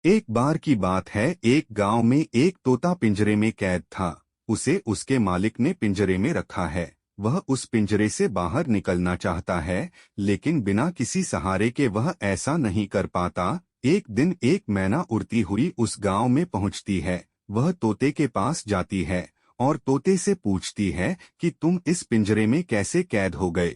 एक बार की बात है, एक गांव में एक तोता पिंजरे में कैद था। उसे उसके मालिक ने पिंजरे में रखा है। वह उस पिंजरे से बाहर निकलना चाहता है, लेकिन बिना किसी सहारे के वह ऐसा नहीं कर पाता। एक दिन एक मैना उड़ती हुई उस गांव में पहुंचती है। वह तोते के पास जाती है और तोते से पूछती है कि तुम इस पिंजरे में कैसे कैद हो गए।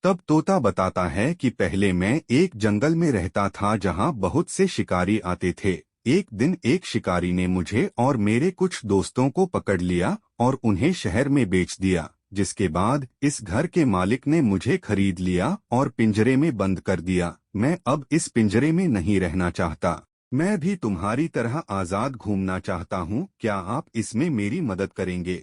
तब तोता बताता है कि पहले मैं एक जंगल में रहता था जहां बहुत से शिकारी आते थे। एक दिन एक शिकारी ने मुझे और मेरे कुछ दोस्तों को पकड़ लिया और उन्हें शहर में बेच दिया, जिसके बाद इस घर के मालिक ने मुझे खरीद लिया और पिंजरे में बंद कर दिया। मैं अब इस पिंजरे में नहीं रहना चाहता। मैं भी तुम्हारी तरह आजाद घूमना चाहता हूँ। क्या आप इसमें मेरी मदद करेंगे?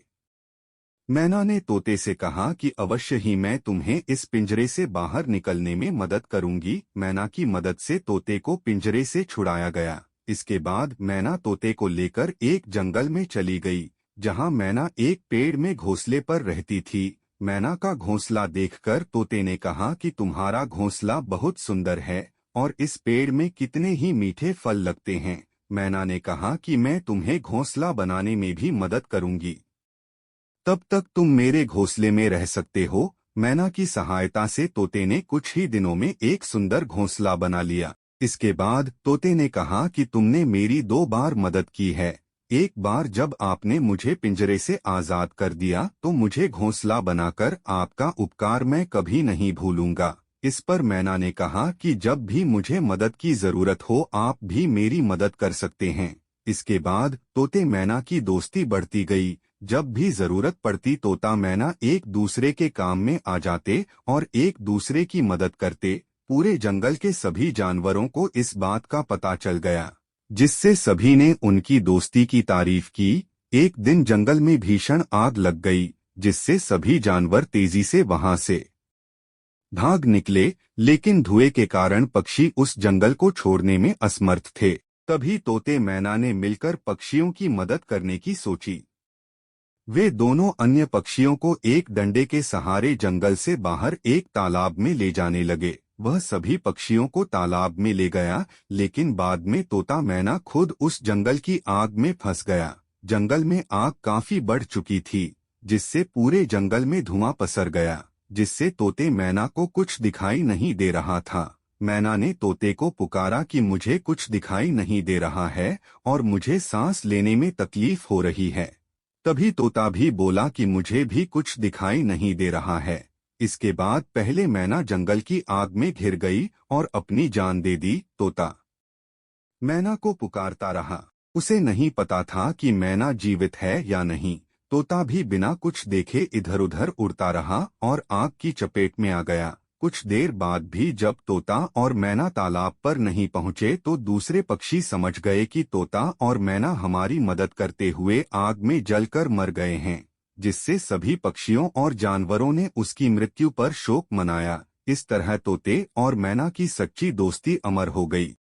मैना ने तोते से कहा कि अवश्य ही मैं तुम्हें इस पिंजरे से बाहर निकलने में मदद करूंगी। मैना की मदद से तोते को पिंजरे से छुड़ाया गया। इसके बाद मैना तोते को लेकर एक जंगल में चली गई, जहां मैना एक पेड़ में घोंसले पर रहती थी। मैना का घोंसला देखकर तोते ने कहा कि तुम्हारा घोंसला बहुत सुंदर है और इस पेड़ में कितने ही मीठे फल लगते हैं। मैना ने कहा कि मैं तुम्हें घोंसला बनाने में भी मदद करूंगी। तब तक तुम मेरे घोंसले में रह सकते हो। मैना की सहायता से तोते ने कुछ ही दिनों में एक सुंदर घोंसला बना लिया। इसके बाद तोते ने कहा कि तुमने मेरी 2 बार मदद की है। एक बार जब आपने मुझे पिंजरे से आजाद कर दिया तो मुझे घोंसला बनाकर आपका उपकार मैं कभी नहीं भूलूंगा। इस पर मैना ने कहा कि जब भी मुझे मदद की जरूरत हो आप भी मेरी मदद कर सकते हैं। इसके बाद तोते मैना की दोस्ती बढ़ती गई। जब भी जरूरत पड़ती तोता मैना एक दूसरे के काम में आ जाते और एक दूसरे की मदद करते। पूरे जंगल के सभी जानवरों को इस बात का पता चल गया, जिससे सभी ने उनकी दोस्ती की तारीफ की। एक दिन जंगल में भीषण आग लग गई, जिससे सभी जानवर तेजी से वहां से भाग निकले, लेकिन धुएं के कारण पक्षी उस जंगल को छोड़ने में असमर्थ थे। तभी तोते मैना ने मिलकर पक्षियों की मदद करने की सोची। वे दोनों अन्य पक्षियों को एक डंडे के सहारे जंगल से बाहर एक तालाब में ले जाने लगे। वह सभी पक्षियों को तालाब में ले गया, लेकिन बाद में तोता मैना खुद उस जंगल की आग में फंस गया। जंगल में आग काफी बढ़ चुकी थी, जिससे पूरे जंगल में धुआं पसर गया, जिससे तोते मैना को कुछ दिखाई नहीं दे रहा था। मैना ने तोते को पुकारा कि मुझे कुछ दिखाई नहीं दे रहा है और मुझे सांस लेने में तकलीफ हो रही है। तभी तोता भी बोला कि मुझे भी कुछ दिखाई नहीं दे रहा है। इसके बाद पहले मैना जंगल की आग में घिर गई और अपनी जान दे दी। तोता मैना को पुकारता रहा। उसे नहीं पता था कि मैना जीवित है या नहीं। तोता भी बिना कुछ देखे इधर उधर उड़ता रहा और आग की चपेट में आ गया। कुछ देर बाद भी जब तोता और मैना तालाब पर नहीं पहुंचे तो दूसरे पक्षी समझ गए कि तोता और मैना हमारी मदद करते हुए आग में जलकर मर गए हैं, जिससे सभी पक्षियों और जानवरों ने उसकी मृत्यु पर शोक मनाया। इस तरह तोते और मैना की सच्ची दोस्ती अमर हो गई।